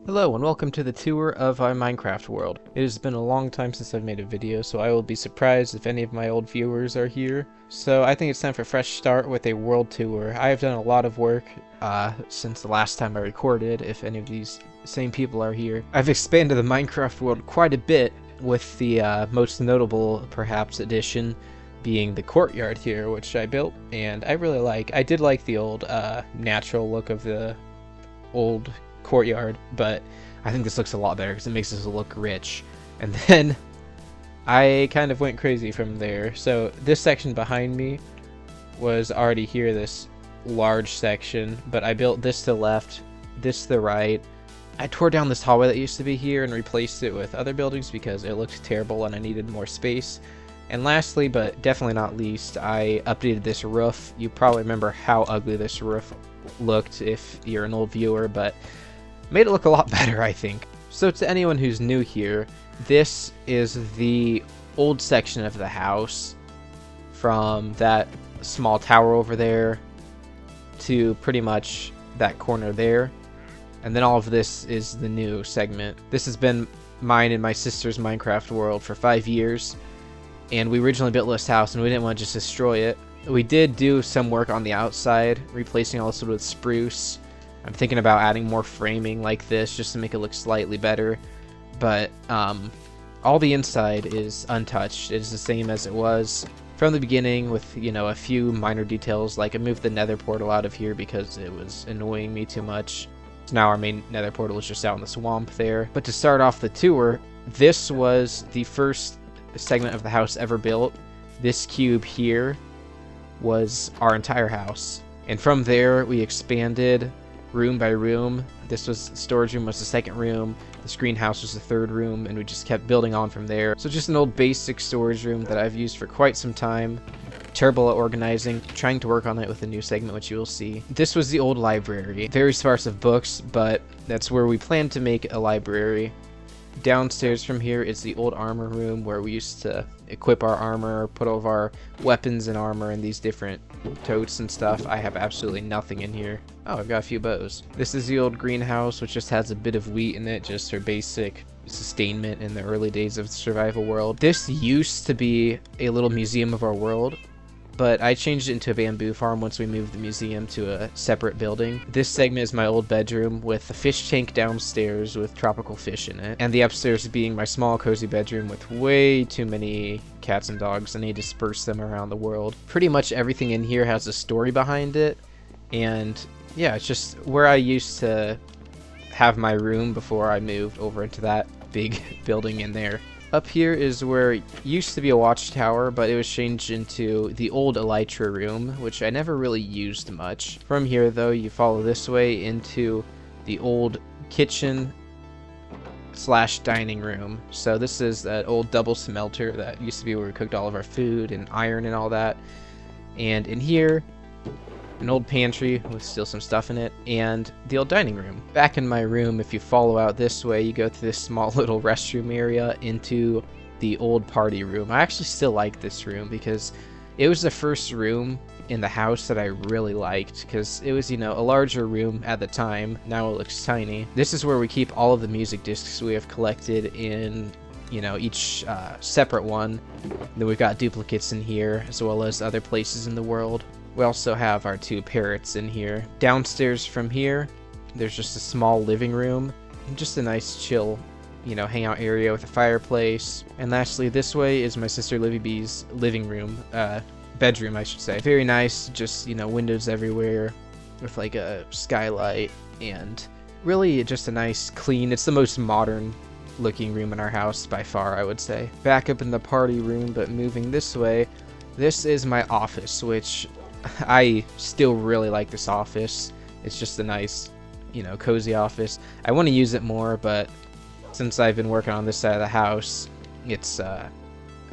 Hello and welcome to the tour of our Minecraft world. It has been a long time since I've made a video, so I will be surprised if any of my old viewers are here. So I think it's time for a fresh start with a world tour. I have done a lot of work since the last time I recorded, if any of these same people are here. I've expanded the Minecraft world quite a bit, with the most notable, perhaps, addition being the courtyard here, which I built, and I really like. I did like the old natural look of the old courtyard, but I think this looks a lot better because it makes this look rich. And then I kind of went crazy from there. So this section behind me was already here, this large section, but I built this to the left, this to the right. I tore down this hallway that used to be here and replaced it with other buildings because it looked terrible and I needed more space. And lastly, but definitely not least, I updated this roof. You probably remember how ugly this roof looked if you're an old viewer, but made it look a lot better, I think. So to anyone who's new here, this is the old section of the house, from that small tower over there to pretty much that corner there. And then all of this is the new segment. This has been mine and my sister's Minecraft world for 5 years, and we originally built this house and we didn't want to just destroy it. We did do some work on the outside, replacing all this with spruce. I'm thinking about adding more framing like this just to make it look slightly better, but all the inside is untouched. It's the same as it was from the beginning, with, you know, a few minor details, like I moved the nether portal out of here because it was annoying me too much. So now our main nether portal is just out in the swamp there. But to start off the tour, this was the first segment of the house ever built. This cube here was our entire house, and from there we expanded room by room. This was storage room, was the second room, this greenhouse was the third room, and we just kept building on from there. So just an old basic storage room that I've used for quite some time. Terrible at organizing, trying to work on it with a new segment, which you will see. This was the old library, very sparse of books, but that's where we planned to make a library. Downstairs from here is the old armor room, where we used to equip our armor, put all of our weapons and armor in these different totes and stuff. I have absolutely nothing in here. Oh, I've got a few bows. This is the old greenhouse, which just has a bit of wheat in it, just for basic sustainment in the early days of the survival world. This used to be a little museum of our world, but I changed it into a bamboo farm once we moved the museum to a separate building. This segment is my old bedroom with a fish tank downstairs with tropical fish in it, and the upstairs being my small cozy bedroom with way too many cats and dogs, and I disperse them around the world. Pretty much everything in here has a story behind it, and yeah, it's just where I used to have my room before I moved over into that big building in there. Up here is where it used to be a watchtower, but it was changed into the old elytra room, which I never really used much. From here, though, you follow this way into the old kitchen slash dining room. So this is that old double smelter that used to be where we cooked all of our food and iron and all that. And in here, an old pantry with still some stuff in it, and the old dining room. Back in my room, if you follow out this way, you go through this small little restroom area into the old party room. I actually still like this room because it was the first room in the house that I really liked, because it was, you know, a larger room at the time. Now it looks tiny. This is where we keep all of the music discs we have collected in, you know, each separate one. Then we've got duplicates in here, as well as other places in the world. We also have our 2 parrots in here. Downstairs from here, there's just a small living room, and just a nice chill, you know, hangout area with a fireplace. And lastly, this way is my sister Livy B's living room, bedroom, I should say. Very nice, just, you know, windows everywhere with like a skylight, and really just a nice, clean, it's the most modern looking room in our house by far, I would say. Back up in the party room, but moving this way, this is my office, which I still really like this office. It's just a nice, you know, cozy office. I want to use it more, but since I've been working on this side of the house, it's a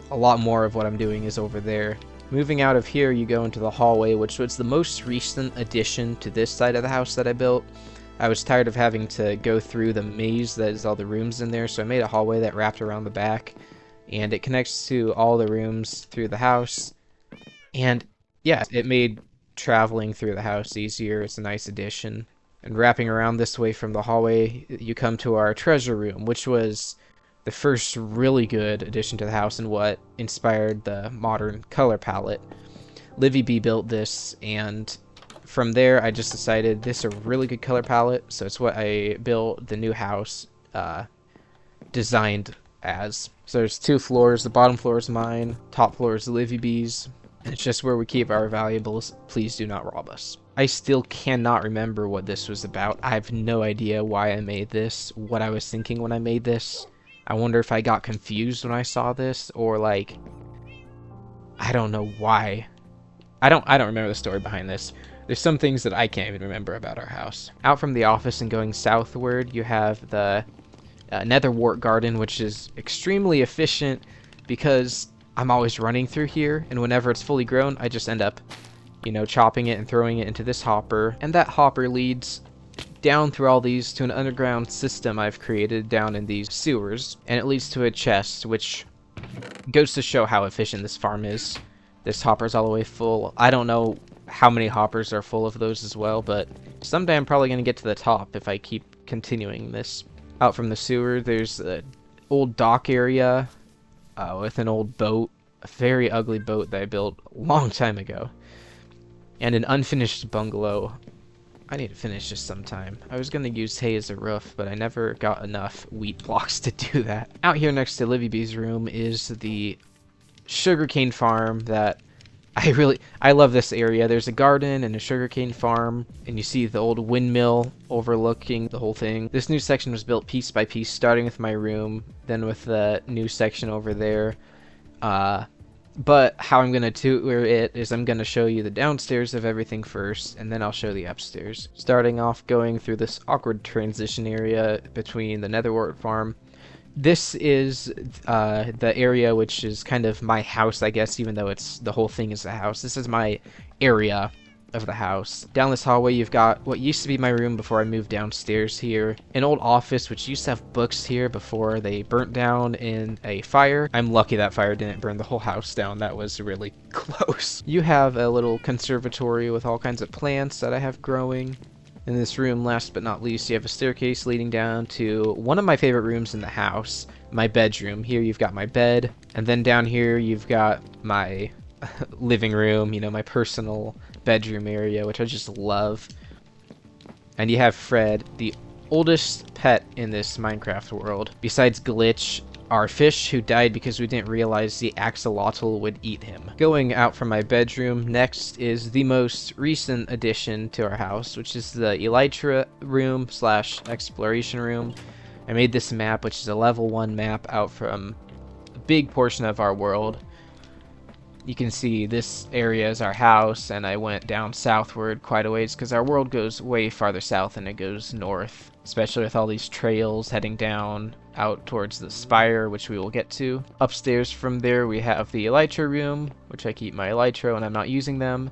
lot more of what I'm doing is over there. Moving out of here, you go into the hallway, which was the most recent addition to this side of the house that I built. I was tired of having to go through the maze that is all the rooms in there, so I made a hallway that wrapped around the back, and it connects to all the rooms through the house. And yeah, it made traveling through the house easier. It's a nice addition. And wrapping around this way from the hallway, you come to our treasure room, which was the first really good addition to the house and what inspired the modern color palette. Livy B built this, and from there I just decided this is a really good color palette, so it's what I built the new house designed as. So there's 2 floors. The bottom floor is mine, top floor is Livy B's, and it's just where we keep our valuables. Please do not rob us. I still cannot remember what this was about. I have no idea why I made this, what I was thinking when I made this. I wonder if I got confused when I saw this, or like, I don't know why. I don't remember the story behind this. There's some things that I can't even remember about our house. Out from the office and going southward, you have the netherwort garden, which is extremely efficient because I'm always running through here, and whenever it's fully grown, I just end up, you know, chopping it and throwing it into this hopper, and that hopper leads down through all these to an underground system I've created down in these sewers, and it leads to a chest, which goes to show how efficient this farm is. This hopper's all the way full. I don't know how many hoppers are full of those as well, but someday I'm probably going to get to the top if I keep continuing this. Out from the sewer, there's an old dock area with an old boat, a very ugly boat that I built a long time ago, and an unfinished bungalow. I need to finish this sometime. I was going to use hay as a roof, but I never got enough wheat blocks to do that. Out here next to Livy B's room is the sugarcane farm that I love this area. There's a garden and a sugarcane farm, and you see the old windmill overlooking the whole thing. This new section was built piece by piece, starting with my room, then with the new section over there. But how I'm going to tour it is I'm going to show you the downstairs of everything first, and then I'll show the upstairs. Starting off going through this awkward transition area between the netherwort farm. This is the area which is kind of my house, I guess, even though it's the whole thing is a house. This is my area of the house. Down this hallway, you've got what used to be my room before I moved downstairs here. An old office, which used to have books here before they burnt down in a fire. I'm lucky that fire didn't burn the whole house down. That was really close. You have a little conservatory with all kinds of plants that I have growing. In this room, last but not least, you have a staircase leading down to one of my favorite rooms in the house, my bedroom. Here you've got my bed, and then down here you've got my living room, you know, my personal bedroom area, which I just love. And you have Fred, the oldest pet in this Minecraft world, besides Glitch, our fish who died because we didn't realize the axolotl would eat him. Going out from my bedroom, next is the most recent addition to our house, which is the elytra room / exploration room. I made this map, which is a level 1 map out from a big portion of our world. You can see this area is our house, and I went down southward quite a ways because our world goes way farther south than it goes north, especially with all these trails heading down out towards the Spire, which we will get to. Upstairs from there we have the elytra room, which I keep my elytra when I'm not using them,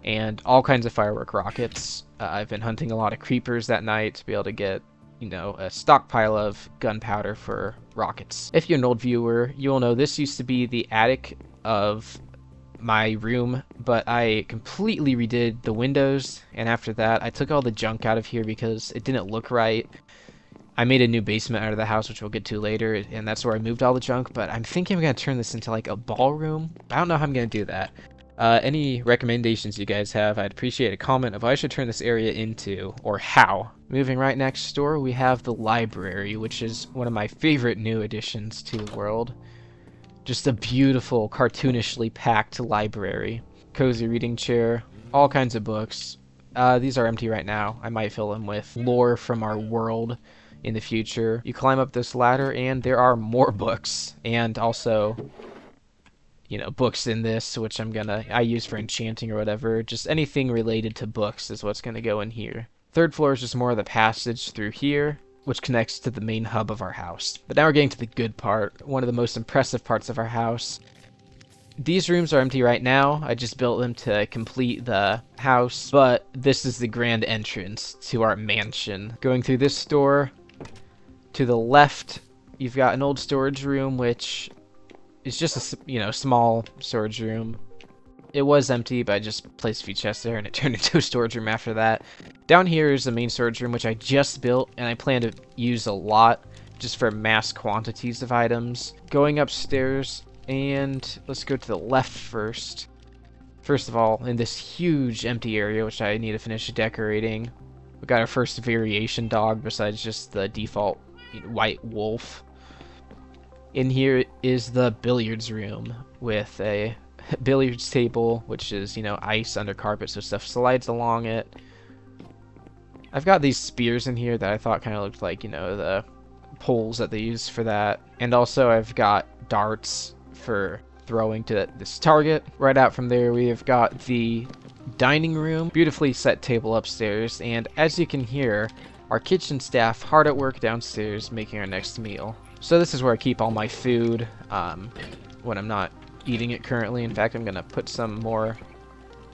and all kinds of firework rockets. I've been hunting a lot of creepers that night to be able to get, you know, a stockpile of gunpowder for rockets. If you're an old viewer, you will know this used to be the attic of my room, but I completely redid the windows, and after that I took all the junk out of here because it didn't look right. I made a new basement out of the house, which we'll get to later, and that's where I moved all the junk, but I'm thinking I'm going to turn this into like a ballroom. I don't know how I'm going to do that. Any recommendations you guys have, I'd appreciate a comment of what I should turn this area into, or how. Moving right next door, we have the library, which is one of my favorite new additions to the world. Just a beautiful, cartoonishly packed library. Cozy reading chair, all kinds of books. These are empty right now. I might fill them with lore from our world in the future. You climb up this ladder and there are more books, and also, you know, books in this, which I use for enchanting or whatever. Just anything related to books is what's gonna go in here. Third floor is just more of the passage through here, which connects to the main hub of our house. But now we're getting to the good part, one of the most impressive parts of our house. These rooms are empty right now. I just built them to complete the house, but this is the grand entrance to our mansion. Going through this door, to the left, you've got an old storage room, which is just a, you know, small storage room. It was empty, but I just placed a few chests there and it turned into a storage room after that. Down here is the main storage room, which I just built and I plan to use a lot just for mass quantities of items. Going upstairs, and let's go to the left first. First of all, in this huge empty area, which I need to finish decorating, we got our first variation dog besides just the default white wolf. In here is the billiards room with a billiards table, which is, you know, ice under carpet, so stuff slides along it. I've got these spears in here that I thought kind of looked like, you know, the poles that they use for that. And also I've got darts for throwing to this target. Right out from there we have got the dining room, beautifully set table upstairs, and as you can hear, our kitchen staff hard at work downstairs making our next meal. So this is where I keep all my food when I'm not eating it currently. In fact, I'm gonna put some more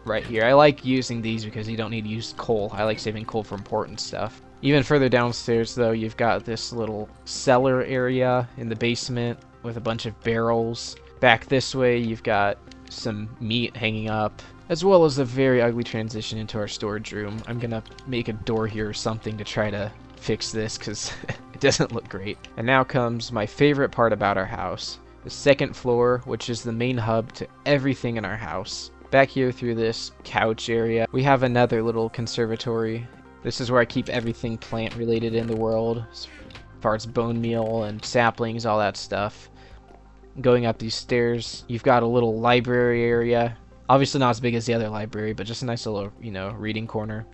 right here. I like using these because you don't need to use coal. I like saving coal for important stuff. Even further downstairs though, you've got this little cellar area in the basement with a bunch of barrels. Back this way you've got some meat hanging up, as well as a very ugly transition into our storage room. I'm gonna make a door here or something to try to fix this because it doesn't look great. And now comes my favorite part about our house. The second floor, which is the main hub to everything in our house. Back here through this couch area, we have another little conservatory. This is where I keep everything plant related in the world, as far as bone meal and saplings, all that stuff. Going up these stairs, you've got a little library area. Obviously not as big as the other library, but just a nice little, you know, reading corner.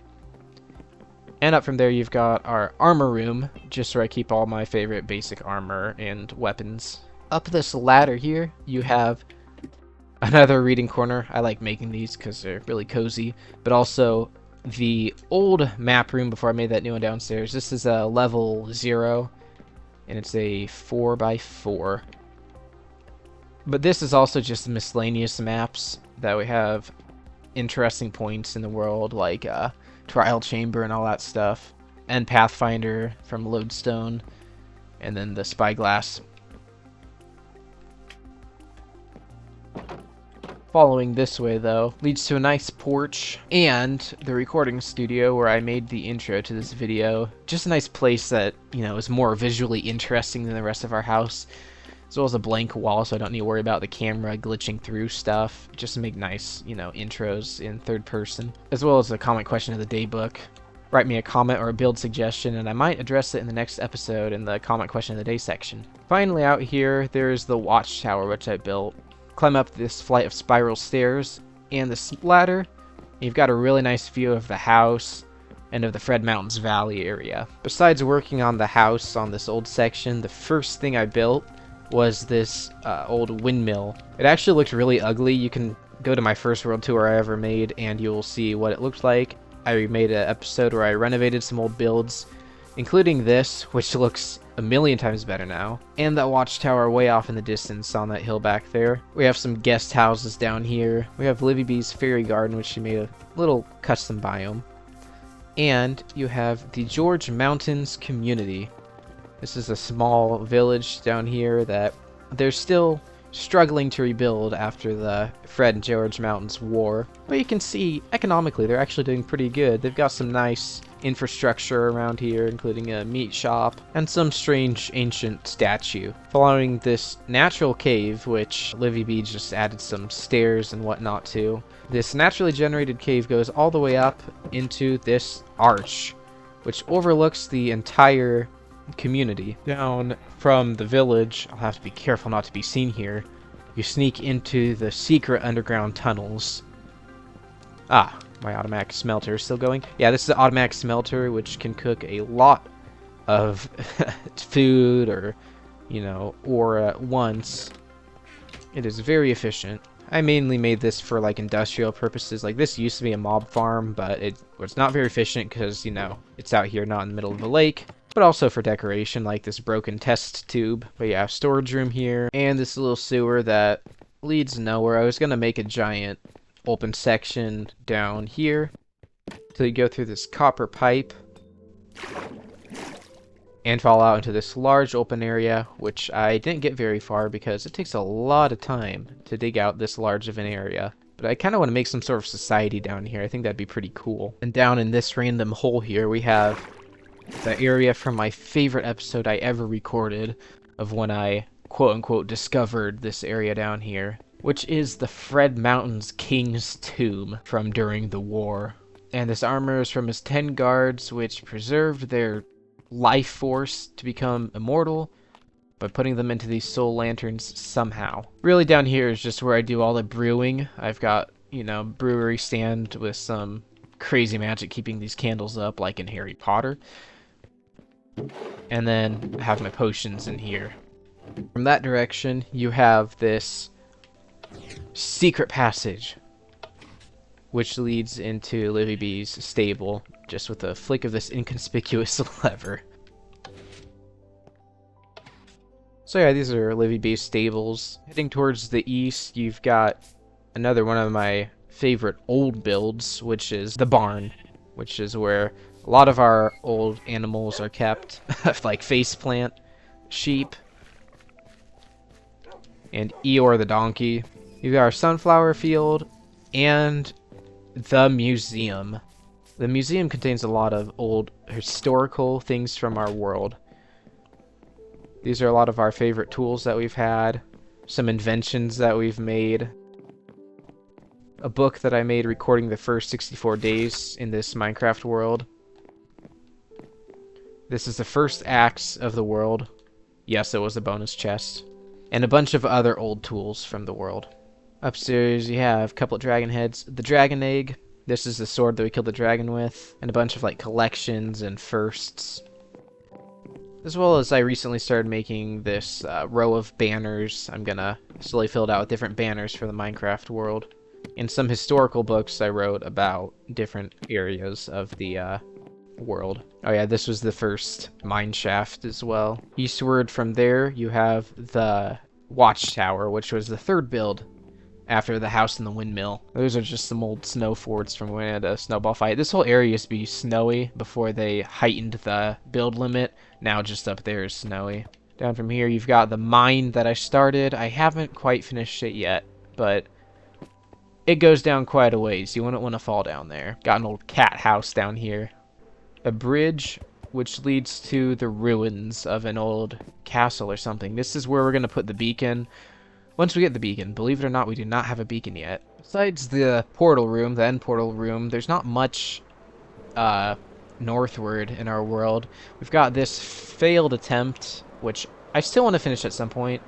And up from there you've got our armor room, just where I keep all my favorite basic armor and weapons. Up this ladder here, you have another reading corner. I like making these because they're really cozy, but also the old map room before I made that new one downstairs. This is a level 0, and it's a 4x4. But this is also just miscellaneous maps that we have interesting points in the world, like Trial Chamber and all that stuff, and Pathfinder from Lodestone, and then the Spyglass. Following this way, though, leads to a nice porch and the recording studio where I made the intro to this video. Just a nice place that, you know, is more visually interesting than the rest of our house, as well as a blank wall so I don't need to worry about the camera glitching through stuff, just to make nice, you know, intros in third person. As well as a comment question of the day book. Write me a comment or a build suggestion and I might address it in the next episode in the comment question of the day section. Finally out here, there's the Watchtower, which I built. Climb up this flight of spiral stairs and this ladder. You've got a really nice view of the house and of the Fred Mountains Valley area. Besides working on the house on this old section, the first thing I built was this old windmill. It actually looked really ugly. You can go to my first world tour I ever made and you'll see what it looked like. I made an episode where I renovated some old builds, including this, which looks a million times better now, and that watchtower way off in the distance on that hill back there. We have some guest houses down here. We have Livy B's fairy garden, which she made a little custom biome. And you have the George Mountains community. This is a small village down here that they're still struggling to rebuild after the Fred and George Mountains War. But you can see, economically, they're actually doing pretty good. They've got some nice infrastructure around here, including a meat shop and some strange ancient statue. Following this natural cave, which Livy B just added some stairs and whatnot to, this naturally generated cave goes all the way up into this arch, which overlooks the entire community. Down from the village, I'll have to be careful not to be seen here, you sneak into the secret underground tunnels. Ah, my automatic smelter is still going. Yeah, this is the automatic smelter, which can cook a lot of food or, you know, ore at once. It is very efficient. I mainly made this for like industrial purposes. Like this used to be a mob farm, but it was not very efficient because, you know, it's out here not in the middle of a lake. But also for decoration, like this broken test tube. But yeah, storage room here, and this little sewer that leads nowhere. I was gonna make a giant open section down here till you go through this copper pipe and fall out into this large open area, which I didn't get very far because it takes a lot of time to dig out this large of an area. But I kind of want to make some sort of society down here. I think that'd be pretty cool. And down in this random hole here, we have the area from my favorite episode I ever recorded of when I, quote-unquote, discovered this area down here, which is the Fred Mountain's King's Tomb from during the war. And this armor is from his 10 guards, which preserved their life force to become immortal by putting them into these soul lanterns somehow. Really down here is just where I do all the brewing. I've got, you know, brewery stand with some crazy magic keeping these candles up like in Harry Potter. And then I have my potions in here. From that direction, you have this secret passage, which leads into Livy B's stable, just with a flick of this inconspicuous lever. So yeah, these are Livy B's stables. Heading towards the east, you've got another one of my favorite old builds, which is the barn, which is where a lot of our old animals are kept, like faceplant, sheep, and Eeyore the donkey. You've got our sunflower field, and the museum. The museum contains a lot of old historical things from our world. These are a lot of our favorite tools that we've had, some inventions that we've made, a book that I made recording the first 64 days in this Minecraft world. This is the first axe of the world. Yes, it was a bonus chest. And a bunch of other old tools from the world. Upstairs you have a couple of dragon heads, the dragon egg. This is the sword that we killed the dragon with, and a bunch of like collections and firsts. As well as I recently started making this row of banners. I'm gonna slowly fill it out with different banners for the Minecraft world. And some historical books I wrote about different areas of the world. Oh yeah, this was the first mine shaft as well. Eastward from there, you have the Watchtower, which was the third build after the house and the windmill. Those are just some old snow forts from when we had a snowball fight. This whole area used to be snowy before they heightened the build limit. Now just up there is snowy. Down from here, you've got the mine that I started. I haven't quite finished it yet, but it goes down quite a ways. You wouldn't want to fall down there. Got an old cat house down here. A bridge which leads to the ruins of an old castle or something. This is where we're going to put the beacon. Once we get the beacon, believe it or not, we do not have a beacon yet. Besides the portal room, the end portal room, there's not much northward in our world. We've got this failed attempt, which I still want to finish at some point,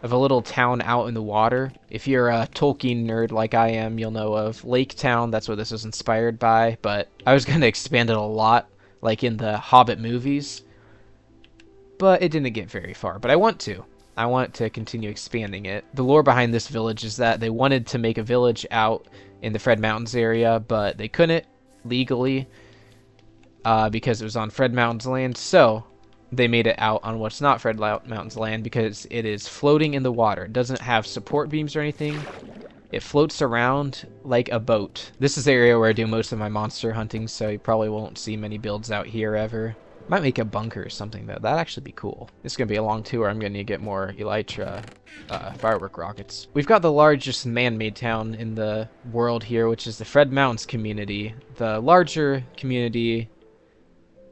of a little town out in the water. If you're a Tolkien nerd like I am, you'll know of Lake Town. That's what this was inspired by, but I was going to expand it a lot, like in the Hobbit movies, but it didn't get very far. But I want to. I want to continue expanding it. The lore behind this village is that they wanted to make a village out in the Fred Mountains area, but they couldn't legally because it was on Fred Mountains land, so they made it out on what's not Fred Mountains land because it is floating in the water. It doesn't have support beams or anything. It floats around like a boat. This is the area where I do most of my monster hunting, so you probably won't see many builds out here ever. Might make a bunker or something, though. That'd actually be cool. This is going to be a long tour. I'm going to get more Elytra firework rockets. We've got the largest man-made town in the world here, which is the Fred Mountains community. The larger community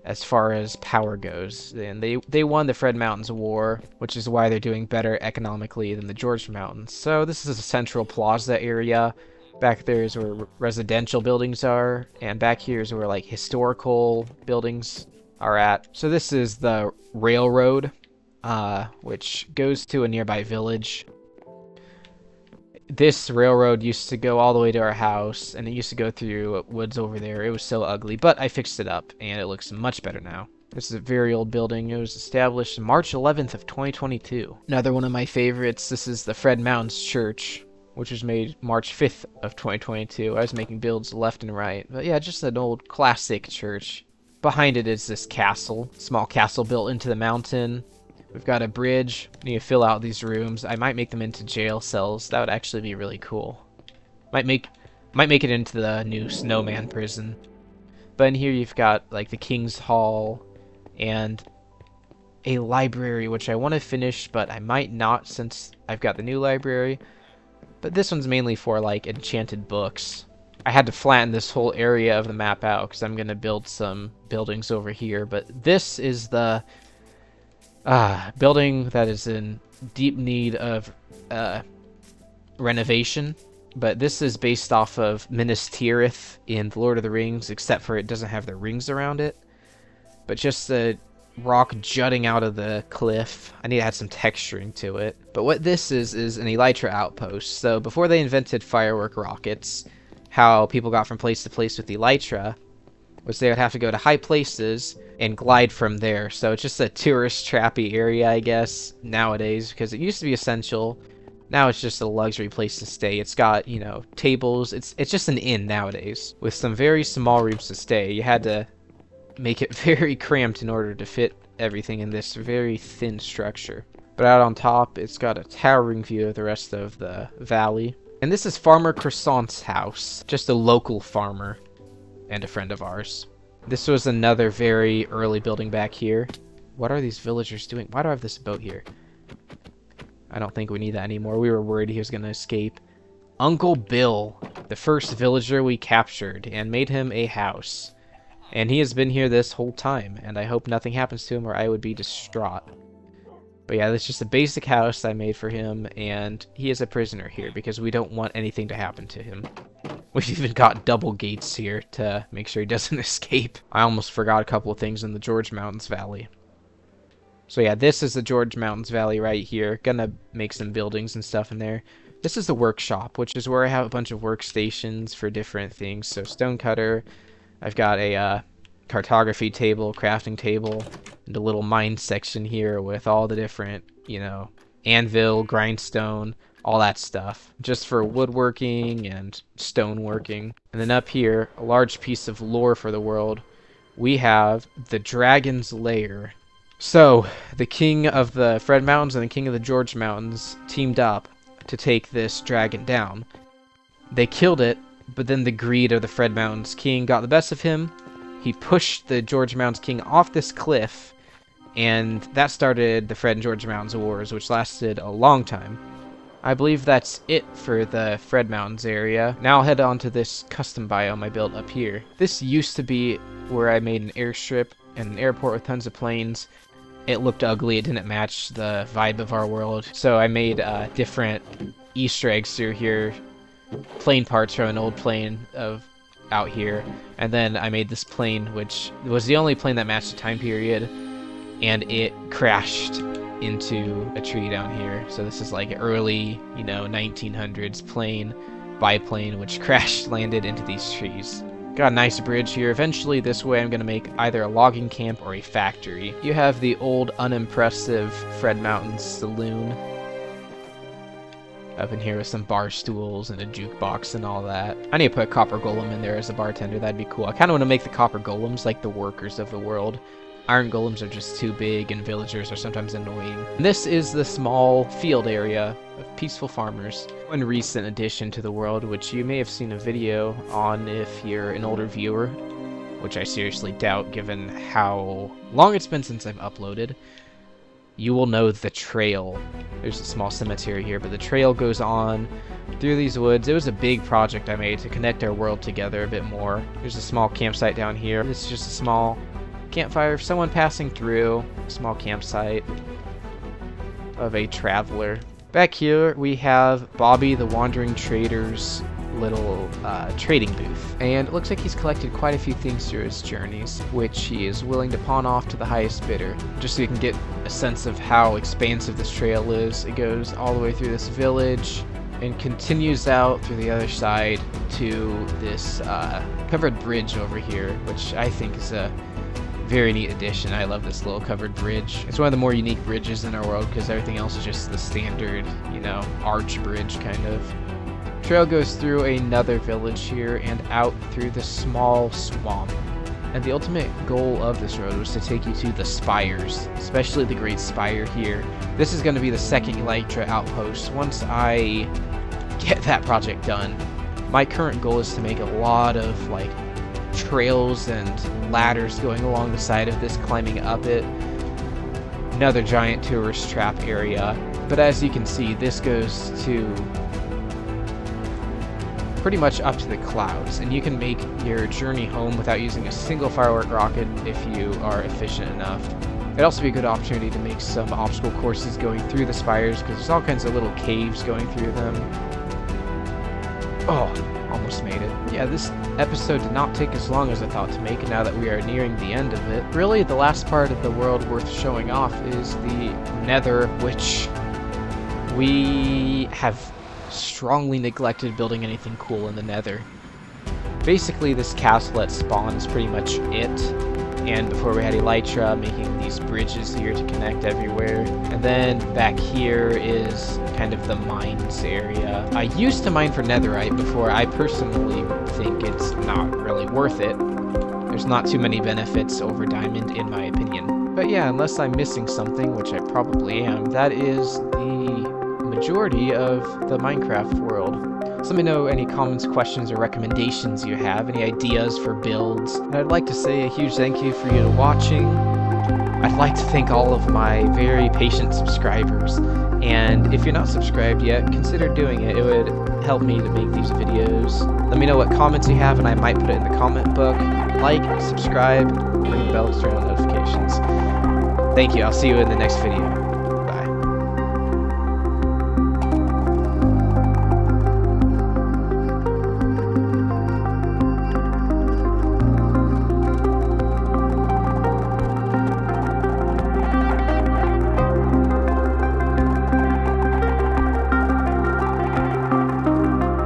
as far as power goes. And they won the Fred Mountains War, which is why they're doing better economically than the George Mountains. So this is a central plaza area. Back there is where residential buildings are, and back here is where like historical buildings are at. So this is the railroad, which goes to a nearby village. This railroad used to go all the way to our house, and it used to go through woods over there. It was so ugly, but I fixed it up, and it looks much better now. This is a very old building. It was established March 11th of 2022. Another one of my favorites, this is the Fred Mountains Church, which was made March 5th of 2022. I was making builds left and right. But yeah, just an old classic church. Behind it is this castle, small castle built into the mountain. We've got a bridge. We need to fill out these rooms. I might make them into jail cells. That would actually be really cool. Might make it into the new snowman prison. But in here you've got like the King's Hall and a library, which I want to finish, but I might not since I've got the new library. But this one's mainly for, like, enchanted books. I had to flatten this whole area of the map out because I'm going to build some buildings over here. But this is the building that is in deep need of renovation. But this is based off of Minas Tirith in The Lord of the Rings, except for it doesn't have the rings around it. But just the rock jutting out of the cliff. I need to add some texturing to it. But what this is an elytra outpost. So before they invented firework rockets, how people got from place to place with the elytra was they would have to go to high places and glide from there. So it's just a tourist trappy area, I guess, nowadays, because it used to be essential. Now it's just a luxury place to stay. It's got, you know, tables. It's just an inn nowadays with some very small rooms to stay. You had to make it very cramped in order to fit everything in this very thin structure. But out on top, it's got a towering view of the rest of the valley. And this is Farmer Croissant's house, just a local farmer and a friend of ours. This was another very early building back here. What are these villagers doing? Why do I have this boat here? I don't think we need that anymore. We were worried he was going to escape. Uncle Bill, the first villager we captured, and made him a house. And he has been here this whole time, and I hope nothing happens to him or I would be distraught. But yeah, that's just a basic house I made for him, and he is a prisoner here because we don't want anything to happen to him. We've even got double gates here to make sure he doesn't escape. I almost forgot a couple of things in the George Mountains Valley. So yeah, this is the George Mountains Valley right here. Gonna make some buildings and stuff in there. This is the workshop, which is where I have a bunch of workstations for different things. So stonecutter, I've got a cartography table, crafting table, and a little mine section here with all the different, you know, anvil, grindstone, all that stuff. Just for woodworking and stoneworking. And then up here, a large piece of lore for the world, we have the Dragon's Lair. So, the king of the Fred Mountains and the king of the George Mountains teamed up to take this dragon down. They killed it, but then the greed of the Fred Mountains king got the best of him. He pushed the George Mountains king off this cliff, and that started the Fred and George Mountains Wars, which lasted a long time. I believe that's it for the Fred Mountains area. Now I'll head on to this custom biome I built up here. This used to be where I made an airstrip and an airport with tons of planes. It looked ugly, it didn't match the vibe of our world, so I made different Easter eggs through here, plane parts from an old plane of out here, and then I made this plane, which was the only plane that matched the time period, and it crashed into a tree down here. So this is like early, you know, 1900s plane, biplane, which crashed, landed into these trees. Got a nice bridge here. Eventually this way I'm going to make either a logging camp or a factory. You have the old unimpressive Fred Mountains saloon up in here with some bar stools and a jukebox and all that. I need to put a copper golem in there as a bartender. That'd be cool. I kind of want to make the copper golems like the workers of the world. Iron golems are just too big and villagers are sometimes annoying. And this is the small field area of peaceful farmers. One recent addition to the world, which you may have seen a video on if you're an older viewer, which I seriously doubt given how long it's been since I've uploaded. You will know the trail. There's a small cemetery here, but the trail goes on through these woods. It was a big project I made to connect our world together a bit more. There's a small campsite down here. This is just a small campfire for someone passing through. A small campsite of a traveler. Back here we have Bobby the Wandering Trader's little trading booth, and it looks like he's collected quite a few things through his journeys, which he is willing to pawn off to the highest bidder, just so you can get a sense of how expansive this trail is. It goes all the way through this village and continues out through the other side to this covered bridge over here, which I think is a very neat addition. I love this little covered bridge. It's one of the more unique bridges in our world because everything else is just the standard, you know, arch bridge kind of. Trail goes through another village here and out through the small swamp. And the ultimate goal of this road was to take you to the Spires, especially the Great Spire here. This is going to be the second elytra outpost. Once I get that project done, my current goal is to make a lot of like trails and ladders going along the side of this, climbing up it. Another giant tourist trap area. But as you can see, this goes to pretty much up to the clouds, and you can make your journey home without using a single firework rocket if you are efficient enough. It'd also be a good opportunity to make some obstacle courses going through the spires, because there's all kinds of little caves going through them. Oh, almost made it. Yeah, this episode did not take as long as I thought to make, now that we are nearing the end of it. Really, the last part of the world worth showing off is the Nether, which we have strongly neglected building anything cool in the Nether. Basically, this castle at spawn is pretty much it. And before we had Elytra making these bridges here to connect everywhere. And then back here is kind of the mines area. I used to mine for netherite before. I personally think it's not really worth it. There's not too many benefits over diamond in my opinion. But yeah, unless I'm missing something, which I probably am, that is the majority of the Minecraft world. So let me know any comments, questions, or recommendations you have, any ideas for builds. And I'd like to say a huge thank you for you watching. I'd like to thank all of my very patient subscribers. And if you're not subscribed yet, consider doing it. It would help me to make these videos. Let me know what comments you have, and I might put it in the comment book. Like, subscribe, ring the bell to turn on notifications. Thank you. I'll see you in the next video.